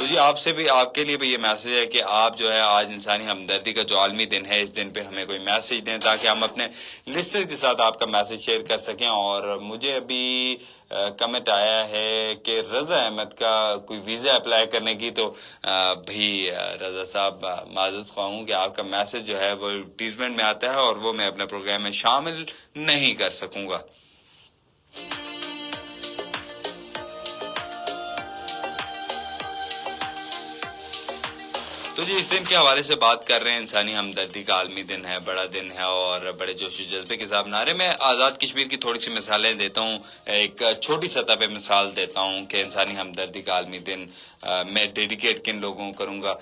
تو جی آپ سے بھی، آپ کے لیے بھی یہ میسج ہے کہ آپ جو ہے آج انسانی ہمدردی کا جو عالمی دن ہے، اس دن پہ ہمیں کوئی میسج دیں تاکہ ہم اپنے لسنر کے ساتھ آپ کا میسج شیئر کر سکیں. اور مجھے ابھی کمنٹ آیا ہے کہ رضا احمد کا کوئی ویزا اپلائی کرنے کی، تو بھائی رضا صاحب معذرت خواہ ہوں کہ آپ کا میسج جو ہے وہ ایڈورٹیزمنٹ میں آتا ہے اور وہ میں اپنے پروگرام میں شامل نہیں کر سکوں گا. تو جی اس دن کے حوالے سے بات کر رہے ہیں. انسانی ہمدردی کا عالمی دن ہے، بڑا دن ہے اور بڑے جوش و جذبے کے ساتھ نعرے. میں آزاد کشمیر کی تھوڑی سی مثالیں دیتا ہوں، ایک چھوٹی سطح پہ مثال دیتا ہوں کہ انسانی ہمدردی کا عالمی دن میں ڈیڈیکیٹ کن لوگوں کو کروں گا،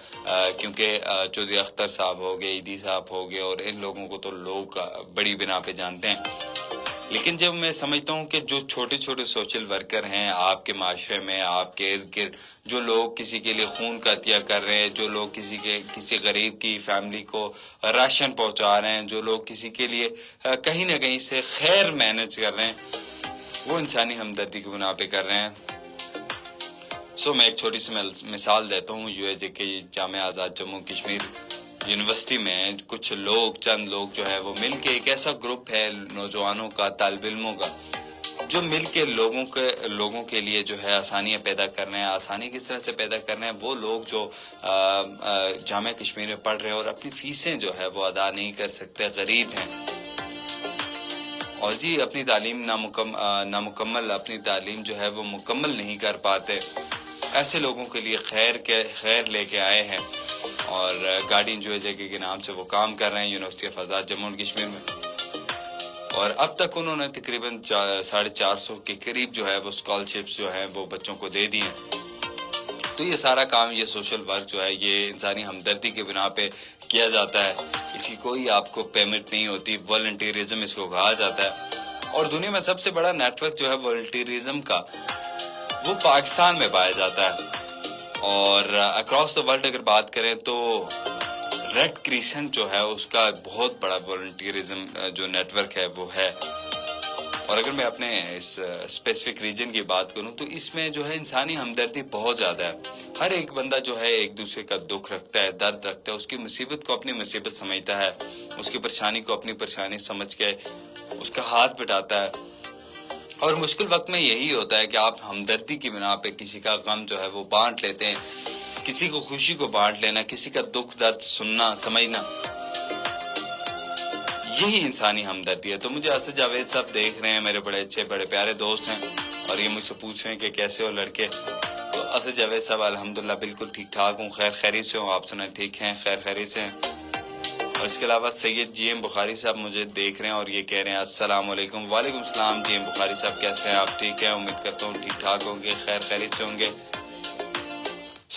کیونکہ چودھری اختر صاحب ہو گئے، ایدی صاحب ہو گئے، اور ان لوگوں کو تو لوگ بڑی بنا پہ جانتے ہیں. لیکن جب میں سمجھتا ہوں کہ جو چھوٹے چھوٹے سوشل ورکر ہیں آپ کے معاشرے میں، آپ کے ارد گرد، جو لوگ کسی کے لیے خون کا عطیہ کر رہے ہیں، جو لوگ کسی غریب کی فیملی کو راشن پہنچا رہے ہیں، جو لوگ کسی کے لیے کہیں نہ کہیں سے خیر مینج کر رہے ہیں، وہ انسانی ہمدردی کی بنا پہ کر رہے ہیں. میں ایک چھوٹی سی مثال دیتا ہوں. یو ایس جے کے جامعہ آزاد جموں کشمیر یونیورسٹی میں کچھ لوگ، چند لوگ جو ہے وہ مل کے، ایک ایسا گروپ ہے نوجوانوں کا، طالب علموں کا، جو مل کے لوگوں کے لیے جو ہے آسانیاں پیدا کر رہے ہیں. آسانی کس طرح سے پیدا کر رہے ہیں؟ وہ لوگ جو جامعہ کشمیر میں پڑھ رہے ہیں اور اپنی فیسیں جو ہے وہ ادا نہیں کر سکتے، غریب ہیں، اور جی اپنی تعلیم نامکمل اپنی تعلیم جو ہے وہ مکمل نہیں کر پاتے، ایسے لوگوں کے لیے خیر لے کے آئے ہیں. اور گارڈین جو ہے کے نام سے وہ کام کر رہے ہیں یونیورسٹی آف آزاد جموں کشمیر میں. اور اب تک انہوں نے تقریباً 450 کے قریب جو ہے وہ اسکالرشپس جو ہیں وہ بچوں کو دے دی ہیں. تو یہ سارا کام، یہ سوشل ورک جو ہے، یہ انسانی ہمدردی کے بنا پہ کیا جاتا ہے. اس کی کوئی آپ کو پیمنٹ نہیں ہوتی، والنٹیرزم اس کو کہا جاتا ہے. اور دنیا میں سب سے بڑا نیٹ ورک جو ہے والنٹیرزم کا، وہ پاکستان میں پایا جاتا ہے. اور اکراس دا ورلڈ اگر بات کریں تو ریڈ کریسنٹ جو ہے اس کا بہت بڑا والنٹیرزم جو نیٹ ورک ہے وہ ہے. اور اگر میں اپنے اس اسپیسیفک ریجن کی بات کروں تو اس میں جو ہے انسانی ہمدردی بہت زیادہ ہے. ہر ایک بندہ جو ہے ایک دوسرے کا دکھ رکھتا ہے، درد رکھتا ہے، اس کی مصیبت کو اپنی مصیبت سمجھتا ہے، اس کی پریشانی کو اپنی پریشانی سمجھ کے اس کا ہاتھ بٹاتا ہے. اور مشکل وقت میں یہی ہوتا ہے کہ آپ ہمدردی کی بنا پہ کسی کا غم جو ہے وہ بانٹ لیتے ہیں، کسی کو خوشی کو بانٹ لینا، کسی کا دکھ درد سننا، سمجھنا، یہی انسانی ہمدردی ہے. تو مجھے اسد جاوید صاحب دیکھ رہے ہیں، میرے بڑے اچھے بڑے پیارے دوست ہیں، اور یہ مجھ سے پوچھ رہے ہیں کہ کیسے ہو لڑکے. تو اسد جاوید صاحب الحمدللہ بالکل ٹھیک ٹھاک ہوں، خیر خیریت سے ہوں. آپ سنیں ٹھیک ہیں، خیر خیریت سے ہیں. اور اس کے علاوہ سید جی ایم بخاری صاحب مجھے دیکھ رہے ہیں اور یہ کہہ رہے ہیں السلام علیکم. وعلیکم السلام جی ایم بخاری صاحب، کیسے ہیں آپ؟ ٹھیک ہیں، امید کرتا ہوں ٹھیک ٹھاک ہوں گے، خیر خیریت سے ہوں گے.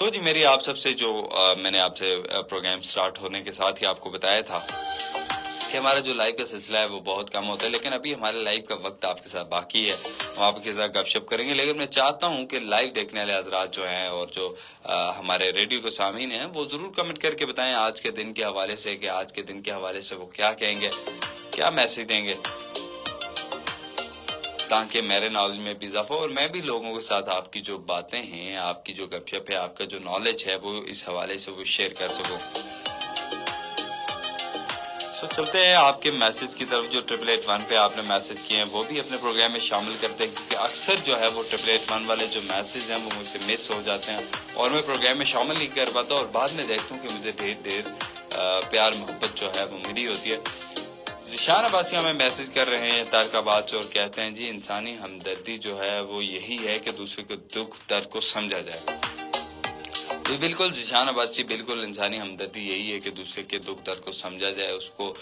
جی میری آپ سب سے جو میں نے آپ سے پروگرام سٹارٹ ہونے کے ساتھ ہی آپ کو بتایا تھا کہ ہمارا جو لائیو کا سلسلہ ہے وہ بہت کم ہوتا ہے، لیکن ابھی ہمارے لائیو کا وقت آپ کے ساتھ باقی ہے، ہم آپ کے ساتھ گپ شپ کریں گے. لیکن میں چاہتا ہوں کہ لائیو دیکھنے والے حضرات جو ہیں اور جو ہمارے ریڈیو کے سامعین ہیں وہ ضرور کمنٹ کر کے بتائیں آج کے دن کے حوالے سے، کہ آج کے دن کے حوالے سے وہ کیا کہیں گے، کیا میسج دیں گے، تاکہ میرے نالج میں بھی اضافہ ہو اور میں بھی لوگوں کے ساتھ آپ کی جو باتیں ہیں، آپ کی جو گپ شپ ہے، آپ کا جو نالج ہے وہ اس حوالے سے وہ شیئر کر سکوں. چلتے ہیں آپ کے میسج کی طرف. جو 881 پہ آپ نے میسج کیے ہیں وہ بھی اپنے پروگرام میں شامل کرتے ہیں، کیونکہ اکثر جو ہے وہ 881 والے جو میسج ہیں وہ مجھ سے مس ہو جاتے ہیں اور میں پروگرام میں شامل نہیں کر پاتا، اور بعد میں دیکھتا ہوں کہ مجھے ڈھیر پیار محبت جو ہے وہ ملی ہوتی ہے. ذیشان عباسی ہمیں میسج کر رہے ہیں تارکاباد سے اور کہتے ہیں جی انسانی ہمدردی جو ہے وہ یہی ہے کہ دوسرے کے دکھ درد کو سمجھا جائے. جی بالکل ذیشان عباسی، بالکل انسانی ہمدردی یہی ہے کہ دوسرے کے دکھ درد کو سمجھا جائے، اس کو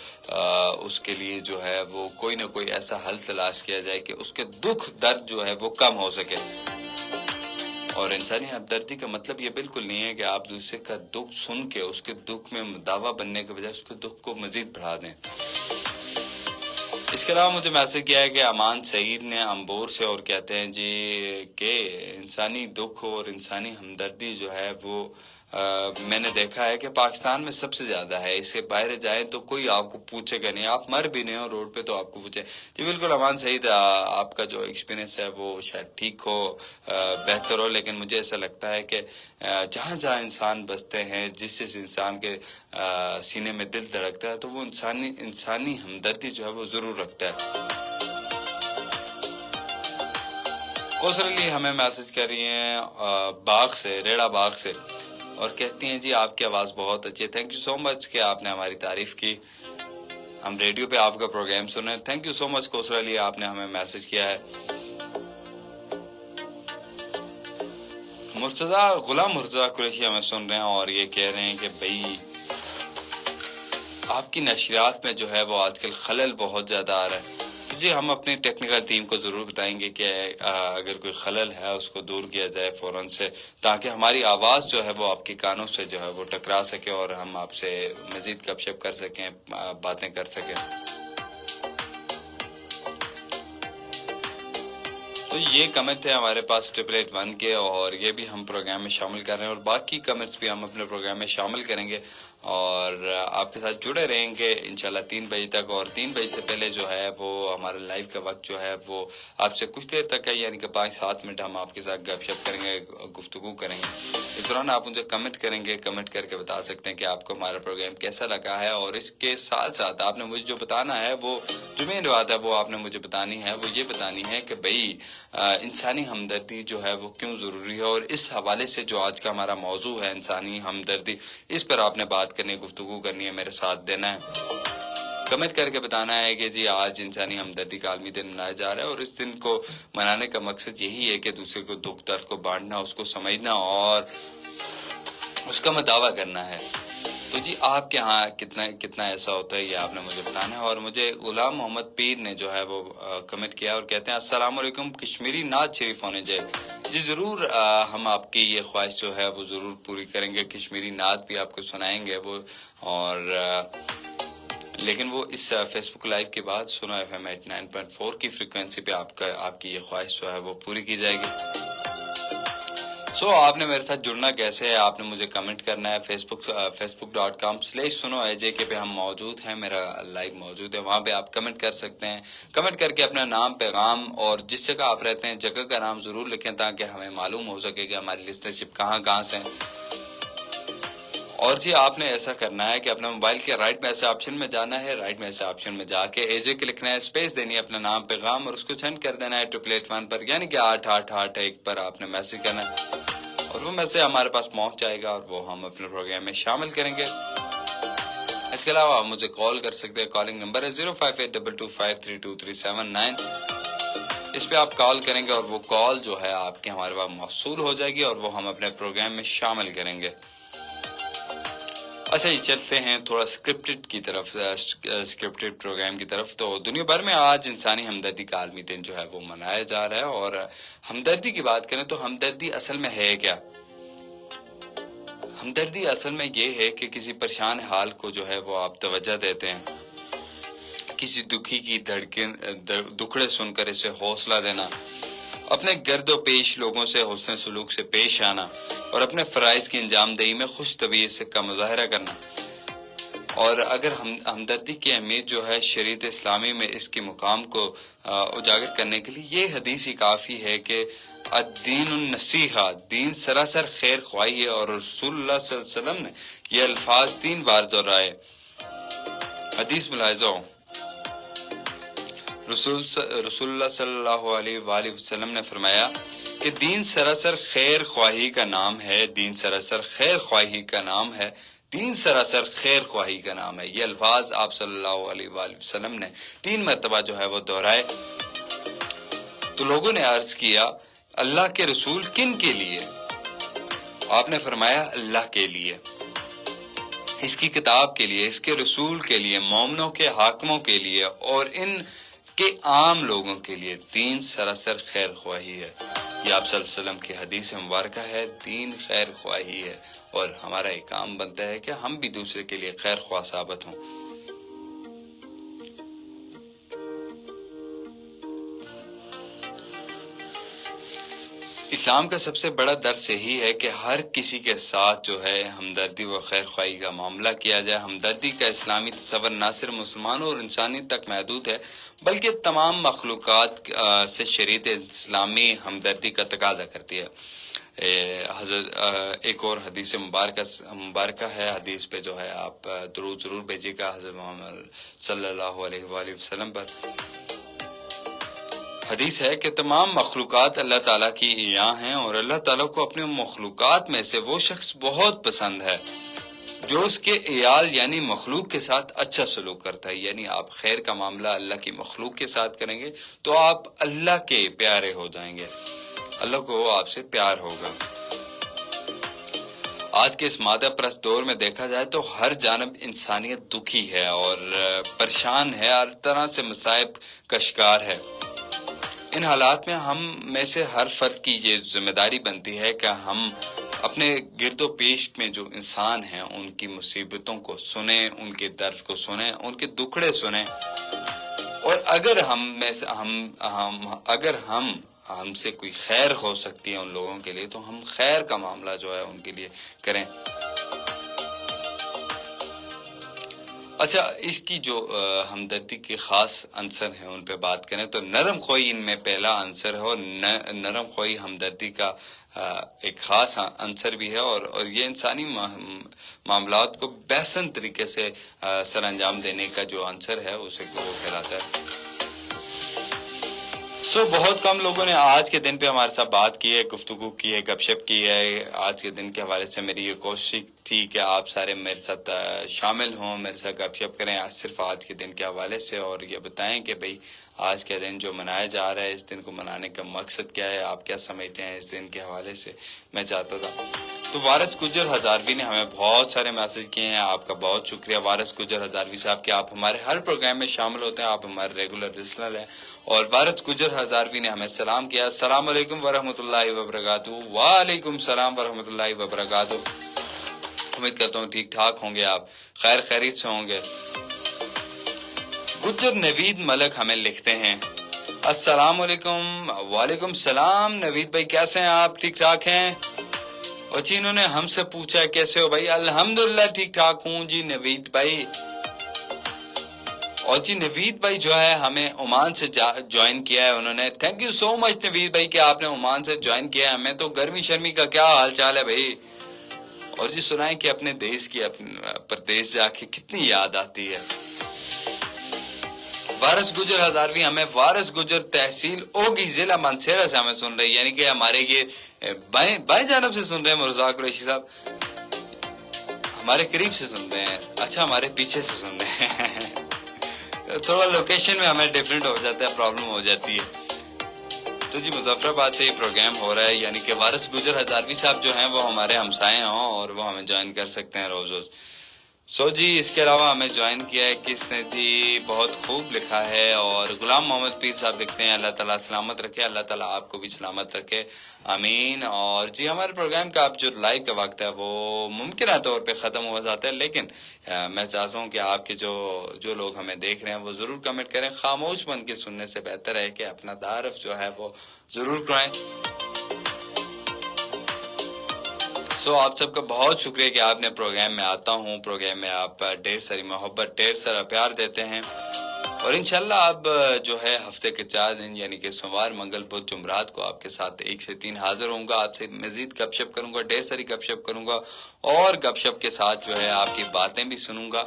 اس کے لیے جو ہے وہ کوئی نہ کوئی ایسا حل تلاش کیا جائے کہ اس کے دکھ درد جو ہے وہ کم ہو سکے. اور انسانی ہمدردی کا مطلب یہ بالکل نہیں ہے کہ آپ دوسرے کا دکھ سن کے اس کے دکھ میں مداوا بننے کے بجائے اس کے دکھ کو مزید بڑھا دیں. اس کے علاوہ مجھے میسج کیا ہے کہ امان سعید نے امبور سے، اور کہتے ہیں جی کہ انسانی دکھ اور انسانی ہمدردی جو ہے وہ میں نے دیکھا ہے کہ پاکستان میں سب سے زیادہ ہے. اس کے باہر جائیں تو کوئی آپ کو پوچھے گا نہیں, آپ مر بھی نہیں ہو روڈ پہ تو آپ کو پوچھے. جی بالکل امان سعید, آپ کا جو ایکسپیرینس ہے وہ شاید ٹھیک ہو, بہتر ہو, لیکن مجھے ایسا لگتا ہے کہ جہاں جہاں انسان بستے ہیں, جس انسان کے سینے میں دل دھڑکتا ہے تو وہ انسانی ہمدردی جو ہے وہ ضرور رکھتا ہے. کوثر علی ہمیں میسج کر رہی ہیں باغ سے, ریڑا باغ سے, اور کہتی ہیں جی آپ کی آواز بہت اچھی ہے. تھینک یو سو مچ کہ آپ نے ہماری تعریف کی, ہم ریڈیو پہ آپ کا پروگرام سنیں. تھینک یو سو مچ کوثر علی, آپ نے ہمیں میسج کیا ہے. غلام مرتضی قریشی ہمیں سن رہے ہیں اور یہ کہہ رہے ہیں کہ بھائی آپ کی نشریات میں جو ہے وہ آج کل خلل بہت زیادہ آ رہا ہے. جی ہم اپنی ٹیکنیکل ٹیم کو ضرور بتائیں گے کہ اگر کوئی خلل ہے اس کو دور کیا جائے فوراً سے, تاکہ ہماری آواز جو ہے وہ آپ کے کانوں سے جو ہے وہ ٹکرا سکے اور ہم آپ سے مزید گپ شپ کر سکیں, باتیں کر سکیں. تو یہ کمنٹ ہے ہمارے پاس 8881 کے, اور یہ بھی ہم پروگرام میں شامل کر رہے ہیں, اور باقی کمنٹس بھی ہم اپنے پروگرام میں شامل کریں گے اور آپ کے ساتھ جڑے رہیں گے انشاءاللہ 3 بجے تک. اور 3 بجے سے پہلے جو ہے وہ ہمارا لائیو کا وقت جو ہے وہ آپ سے کچھ دیر تک ہے, یعنی کہ 5-7 منٹ ہم آپ کے ساتھ گپ شپ کریں گے, گفتگو کریں گے. اس دوران آپ مجھے کمنٹ کریں گے, کمنٹ کر کے بتا سکتے ہیں کہ آپ کو ہمارا پروگرام کیسا لگا ہے. اور اس کے ساتھ ساتھ آپ نے مجھے جو بتانا ہے, وہ جو مین بات ہے وہ آپ نے مجھے بتانی ہے, وہ یہ بتانی ہے کہ بھئی انسانی ہمدردی جو ہے وہ کیوں ضروری ہے. اور اس حوالے سے جو آج کا ہمارا موضوع ہے انسانی ہمدردی, اس پر آپ نے بات کرنی, گفتگو کرنی ہے, میرے ساتھ دینا ہے, کمنٹ کر کے بتانا ہے کہ جی آج انسانی ہمدردی کا عالمی دن منایا جا رہا ہے, اور اس دن کو منانے کا مقصد یہی ہے کہ دوسرے کو دکھ درد کو بانٹنا, اس کو سمجھنا اور اس کا مداوع کرنا ہے. تو جی آپ کے ہاں کتنا ایسا ہوتا ہے, یہ آپ نے مجھے بتانا ہے. اور مجھے غلام محمد پیر نے جو ہے وہ کمنٹ کیا اور کہتے ہیں السلام علیکم, کشمیری نعت شریف ہونے جائے. جی ضرور, ہم آپ کی یہ خواہش جو ہے وہ ضرور پوری کریں گے, کشمیری نعت بھی آپ کو سنائیں گے وہ, اور لیکن وہ اس فیس بک لائیو کے بعد سنو FM 89.4 کی فریکوینسی پہ آپ کی یہ خواہش جو ہے وہ پوری کی جائے گی. آپ نے میرے ساتھ جڑنا کیسے ہے, آپ نے مجھے کمنٹ کرنا ہے. facebook.com/suno.aj پہ ہم موجود ہیں, میرا لائیو موجود ہے, وہاں پہ آپ کمنٹ کر سکتے ہیں. کمنٹ کر کے اپنا نام, پیغام اور جس جگہ آپ رہتے ہیں جگہ کا نام ضرور لکھیں, تاکہ ہمیں معلوم ہو سکے کہ ہماری لسنرشپ کہاں سے ہیں. اور جی آپ نے ایسا کرنا ہے کہ اپنا موبائل کے رائٹ میں ایسے آپشن میں جانا ہے, رائٹ میں ایسے آپشن میں جا کے AJ کے لکھنا ہے, اسپیس دینی ہے, اپنا نام, پیغام, اور اس کو سینڈ کر دینا ہے 8881 پر, یعنی کہ 8881 پر آپ نے میسج کرنا ہے, اور وہ میسج ہمارے پاس پہنچ جائے گا اور وہ ہم اپنے پروگرام میں شامل کریں گے. اس کے علاوہ آپ مجھے کال کر سکتے ہیں, کالنگ نمبر ہے 0582253239. اس پہ آپ کال کریں گے اور وہ کال جو ہے آپ کے ہمارے پاس موصول ہو جائے گی, اور وہ ہم اپنے پروگرام میں شامل کریں گے. اچھا یہ چلتے ہیں تھوڑا اسکرپٹڈ کی طرف, اسکرپٹڈ پروگرام کی طرف. تو دنیا بھر میں آج انسانی ہمدردی کا عالمی دن جو ہے وہ منایا جا رہا ہے. اور ہمدردی کی بات کریں تو ہمدردی اصل میں ہے کیا؟ ہمدردی اصل میں یہ ہے کہ کسی پریشان حال کو جو ہے وہ آپ توجہ دیتے ہیں, کسی دکھی کی دکھڑے سن کر اسے حوصلہ دینا, اپنے گرد و پیش لوگوں سے حسن سلوک سے پیش آنا, اور اپنے فرائض کی انجام دہی میں خوش طبیعت کا مظاہرہ کرنا. اور اگر ہمدردی کی اہمیت جو ہے شریعت اسلامی میں اس کے مقام کو اجاگر کرنے کے لیے یہ حدیث ہی کافی ہے کہ الدین النصیحہ, دین سراسر خیر خواہی ہے. اور رسول اللہ صلی اللہ علیہ وسلم نے یہ الفاظ 3 بار دہرائے. حدیث ملاحظہ ہو, رسول اللہ صلی اللہ علیہ وآلہ وسلم نے فرمایا کہ دین سراسر خیر خواہی کا نام ہے, دین سراسر خیر خواہی کا نام ہے, دین سراسر خیر خواہی کا نام ہے. یہ الفاظ آپ صلی اللہ علیہ وآلہ وسلم نے 3 مرتبہ جو ہے وہ دہرائے. تو لوگوں نے عرض کیا اللہ کے رسول کن کے لیے؟ آپ نے فرمایا اللہ کے لیے, اس کی کتاب کے لیے, اس کے رسول کے لیے, مومنوں کے حاکموں کے لیے, اور ان کے عام لوگوں کے لیے دین سراسر خیر خواہی ہے. یہ آپ صلی اللہ علیہ وسلم کی حدیث مبارکہ ہے, دین خیر خواہی ہے, اور ہمارا ایک کام بنتا ہے کہ ہم بھی دوسرے کے لیے خیر خواہ ثابت ہوں. اسلام کا سب سے بڑا درس یہی ہے کہ ہر کسی کے ساتھ جو ہے ہمدردی و خیر خواہی کا معاملہ کیا جائے۔ ہمدردی کا اسلامی تصور نہ صرف مسلمانوں اور انسانیت تک محدود ہے بلکہ تمام مخلوقات سے شریعت اسلامی ہمدردی کا تقاضا کرتی ہے۔ حضرت ایک اور حدیث مبارکہ ہے، حدیث پہ جو ہے آپ درود ضرور بھیجیے گا حضرت محمد صلی اللہ علیہ وآلہ وسلم پر۔ حدیث ہے کہ تمام مخلوقات اللہ تعالیٰ کی عیاں ہیں اور اللہ تعالیٰ کو اپنے مخلوقات میں سے وہ شخص بہت پسند ہے جو اس کے عیال یعنی مخلوق کے ساتھ اچھا سلوک کرتا ہے۔ یعنی آپ خیر کا معاملہ اللہ کی مخلوق کے ساتھ کریں گے تو آپ اللہ کے پیارے ہو جائیں گے، اللہ کو آپ سے پیار ہوگا۔ آج کے اس مادہ پرست دور میں دیکھا جائے تو ہر جانب انسانیت دکھی ہے اور پریشان ہے، ہر طرح سے مصائب کا شکار ہے۔ ان حالات میں ہم میں سے ہر فرد کی یہ ذمہ داری بنتی ہے کہ ہم اپنے گرد و پیش میں جو انسان ہیں ان کی مصیبتوں کو سنیں، ان کے درد کو سنیں، ان کے دکھڑے سنیں، اور اگر ہم سے کوئی خیر ہو سکتی ہے ان لوگوں کے لیے تو ہم خیر کا معاملہ جو ہے ان کے لیے کریں۔ اچھا، اس کی جو ہمدردی کے خاص عنصر ہیں ان پہ بات کریں تو نرم خوئی ان میں پہلا عنصر ہے، اور نرم خوئی ہمدردی کا ایک خاص عنصر بھی ہے، اور یہ انسانی معاملات کو بہترین طریقے سے سر انجام دینے کا جو عنصر ہے اسے وہ کہلاتا ہے۔ بہت کم لوگوں نے آج کے دن پہ ہمارے ساتھ بات کی ہے، گفتگو کی ہے، گپ شپ کی ہے۔ آج کے دن کے حوالے سے میری یہ کوشش تھی کہ آپ سارے میرے ساتھ شامل ہوں، میرے ساتھ گپ شپ کریں صرف آج کے دن کے حوالے سے، اور یہ بتائیں کہ بھئی آج کے دن جو منایا جا رہا ہے اس دن کو منانے کا مقصد کیا ہے، آپ کیا سمجھتے ہیں اس دن کے حوالے سے، میں چاہتا تھا۔ تو وارث گجر ہزاروی نے ہمیں بہت سارے میسج کیے ہیں، آپ کا بہت شکریہ وارث گجر ہزاروی صاحب کہ آپ ہمارے ہر پروگرام میں شامل ہوتے ہیں، آپ ہمارے ریگولر لسنر ہیں۔ اور وارث گجر ہزاروی نے ہمیں سلام کیا، السلام علیکم ورحمۃ اللہ وبرکاتہ۔ وعلیکم السلام ورحمۃ اللہ وبرکاتہ۔ امید کرتا ہوں ٹھیک ٹھاک ہوں گے، آپ خیر خیریت سے ہوں گے۔ گجر نوید ملک ہمیں لکھتے ہیں، السلام علیکم۔ وعلیکم السلام نوید بھائی، کیسے ہیں آپ؟ ٹھیک ٹھاک ہیں؟ اور جی انہوں نے ہم سے پوچھا کیسے ہو بھائی؟ الحمدللہ ٹھیک ٹھاک ہوں جی نوید بھائی۔ اور جی نوید بھائی جو ہے ہمیں عمان سے جوائن کیا ہے انہوں نے، تھینک یو سو مچ نوید بھائی کہ آپ نے عمان سے جوائن کیا ہے ہمیں۔ تو گرمی شرمی کا کیا حال چال ہے بھائی؟ اور جی سنائیں کہ اپنے دیش کی پردیش جا کے کتنی یاد آتی ہے۔ وارث گجر ہزاروی ہمیں وارث گجر تحصیل اوگی ضلع منسیرہ سے ہمیں سن رہی، یعنی کہ ہمارے یہ بائیں جانب سے سن رہے ہیں مرزاق قریشی صاحب، ہمارے قریب سے سن رہے ہیں، اچھا ہمارے پیچھے سے سن رہے ہیں تھوڑا لوکیشن میں ہمیں ڈیفرنٹ ہو جاتا ہے، پرابلم ہو جاتی ہے۔ تو جی مظفر آباد سے یہ پروگرام ہو رہا ہے، یعنی کہ وارث گجر ہزاروی صاحب جو ہیں وہ ہمارے ہمسائے ہوں اور وہ ہمیں جوائن کر سکتے ہیں روز روز۔ جی اس کے علاوہ ہمیں جوائن کیا ہے کس نے جی، بہت خوب لکھا ہے، اور غلام محمد پیر صاحب لکھتے ہیں اللہ تعالیٰ سلامت رکھے، اللہ تعالیٰ آپ کو بھی سلامت رکھے، آمین۔ اور جی ہمارے پروگرام کا اب جو لائیو کا وقت ہے وہ ممکنہ طور پہ ختم ہو جاتا ہے، لیکن میں چاہتا ہوں کہ آپ کے جو لوگ ہمیں دیکھ رہے ہیں وہ ضرور کمنٹ کریں، خاموش بن کے سننے سے بہتر ہے کہ اپنا تعارف جو ہے وہ ضرور کرائیں۔ آپ سب کا بہت شکریہ کہ آپ نے پروگرام میں آتا ہوں، پروگرام میں آپ ڈھیر ساری محبت، ڈھیر سارا پیار دیتے ہیں، اور انشاءاللہ اب جو ہے ہفتے کے 4 دن یعنی کہ سوموار، منگل، بدھ، جمعرات کو آپ کے ساتھ 1 سے 3 حاضر ہوں گا، آپ سے مزید گپ شپ کروں گا، ڈھیر ساری گپ شپ کروں گا، اور گپ شپ کے ساتھ جو ہے آپ کی باتیں بھی سنوں گا،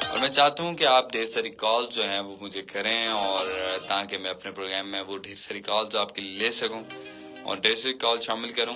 اور میں چاہتا ہوں کہ آپ ڈھیر ساری کالز جو ہیں وہ مجھے کریں، اور تاکہ میں اپنے پروگرام میں وہ ڈھیر ساری کالز آپ کے لیے لے سکوں اور ڈھیر ساری کال شامل کروں۔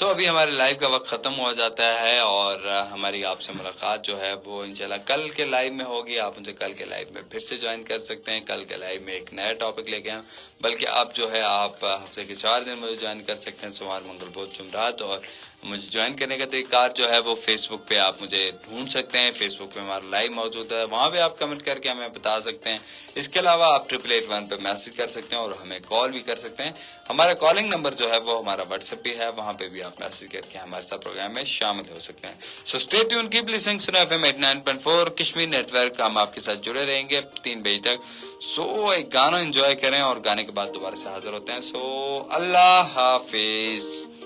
ابھی ہمارے لائیو کا وقت ختم ہو جاتا ہے، اور ہماری آپ سے ملاقات جو ہے وہ انشاءاللہ کل کے لائیو میں ہوگی، آپ مجھے کل کے لائیو میں پھر سے جوائن کر سکتے ہیں۔ کل کے لائیو میں ایک نیا ٹاپک لے کے آئیں، بلکہ آپ جو ہے آپ ہفتے کے 4 دن مجھے جوائن کر سکتے ہیں، سوموار، منگل، بدھ، جمعرات، اور مجھے جوائن کرنے کا طریقہ جو ہے وہ فیس بک پہ آپ مجھے ڈھونڈ سکتے ہیں. فیس بک پہ ہمارا لائیو موجود ہے, وہاں پہ آپ کمنٹ کر کے ہمیں بتا سکتے ہیں. اس کے علاوہ آپ 8881 پہ میسج کر سکتے ہیں اور ہمیں کال بھی کر سکتے ہیں. ہمارا کالنگ نمبر جو ہے وہ ہمارا واٹس ایپ بھی ہے, وہاں پہ بھی آپ میسج کر کے ہمارے ساتھ پروگرام میں شامل ہو سکتے ہیں. So stay tune, cap listening, سنو FM 89.4 کشمیر نیٹ ورک. ہم آپ کے ساتھ جڑے رہیں گے 3 بجے تک. سو ایک گانا انجوائے کریں اور گانے کے بعد دوبارہ سے حاضر ہوتے ہیں. سو اللہ حافظ.